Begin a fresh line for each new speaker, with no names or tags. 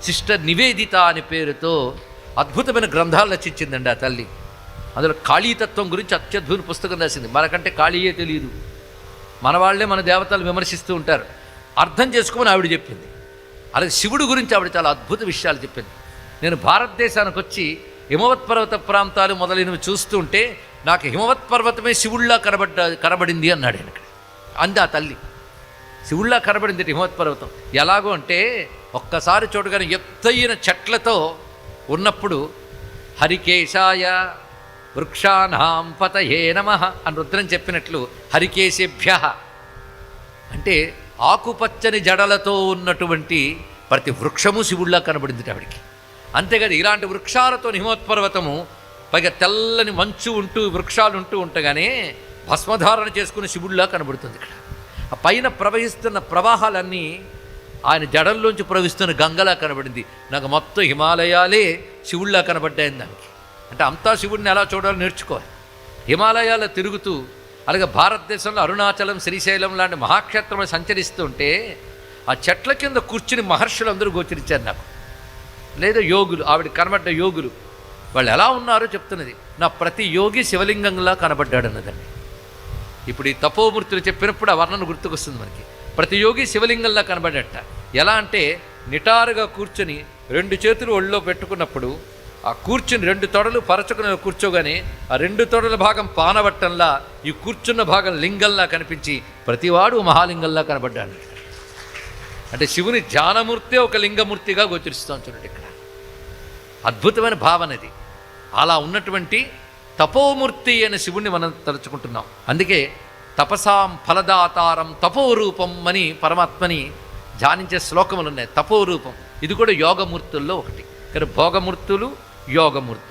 Sister Nivedita అనే పేరుతో అద్భుతమైన గ్రంథాలు రచించిందండి ఆ తల్లి. అందులో కాళీతత్వం గురించి అత్యద్భుత పుస్తకం రాసింది. మనకంటే కాళీయే తెలియదు, మన వాళ్ళే మన దేవతలు విమర్శిస్తూ ఉంటారు. అర్థం చేసుకోమని ఆవిడ చెప్పింది. అలాగే శివుడు గురించి ఆవిడ చాలా అద్భుత విషయాలు చెప్పింది. నేను భారతదేశానికి వచ్చి హిమవత్ పర్వత ప్రాంతాలు మొదలైనవి చూస్తూ ఉంటే నాకు హిమవత్ పర్వతమే శివుళ్ళా కనబడింది అన్నాడు ఆయన. అంది ఆ తల్లి, శివుళ్ళా కనబడింది హిమవత్ పర్వతం. ఎలాగో అంటే ఒక్కసారి చూడగానే ఎత్తైన చెట్లతో ఉన్నప్పుడు హరికేశాయ వృక్షాణాం పతయే నమః అని రుద్రం చెప్పినట్లు హరికేశేభ్య అంటే ఆకుపచ్చని జడలతో ఉన్నటువంటి ప్రతి వృక్షము శివుళ్ళా కనబడింది ఆవిడికి. అంతేకాదు ఇలాంటి వృక్షాలతో హిమవత్పర్వతము, పైగా తెల్లని మంచు ఉంటూ వృక్షాలు ఉంటూ ఉండగానే భస్మధారణ చేసుకుని శివుళ్ళా కనబడుతుంది. ఇక్కడ ఆ పైన ప్రవహిస్తున్న ప్రవాహాలన్నీ ఆయన జడల్లోంచి ప్రవహిస్తున్న గంగలా కనబడింది. నాకు మొత్తం హిమాలయాలే శివుళ్ళా కనబడ్డాయి దానికి. అంటే అంతా శివుడిని ఎలా చూడాలో నేర్చుకోవాలి. హిమాలయాల్లో తిరుగుతూ అలాగే భారతదేశంలో అరుణాచలం, శ్రీశైలం లాంటి మహాక్షేత్రంలో సంచరిస్తుంటే ఆ చెట్ల కింద కూర్చుని మహర్షులు అందరూ గోచరించారు నాకు. లేదా యోగులు, ఆవిడ కనబడ్డ యోగులు వాళ్ళు ఎలా ఉన్నారో చెప్తున్నది. నా ప్రతి యోగి శివలింగంలా కనబడ్డాడు అన్నదండి. ఇప్పుడు ఈ తపోమూర్తులు చెప్పినప్పుడు ఆ వర్ణన గుర్తుకొస్తుంది మనకి. ప్రతి యోగి శివలింగంలా కనబడ్డట. ఎలా అంటే నిటారుగా కూర్చొని 2 చేతులు ఒళ్ళో పెట్టుకున్నప్పుడు ఆ కూర్చుని 2 తొడలు పరచుకుని కూర్చోగానే ఆ 2 తొడల భాగం పానవట్టంలా, ఈ కూర్చున్న భాగం లింగంలా కనిపించి ప్రతివాడు మహాలింగంలా కనబడ్డాడు. అంటే శివుని ధ్యానమూర్తే ఒక లింగమూర్తిగా గోచరిస్తాం చూడండి ఇక్కడ. అద్భుతమైన భావన ఇది. అలా ఉన్నటువంటి తపోమూర్తి అయిన శివుణ్ణి మనం తలుచుకుంటున్నాం. అందుకే తపసాం ఫలదాతారం తపోరూపం అని పరమాత్మని ధ్యానించే శ్లోకములు ఉన్నాయి. తపోరూపం ఇది కూడా యోగమూర్తుల్లో ఒకటి. కానీ భోగమూర్తులు, యోగమూర్తులు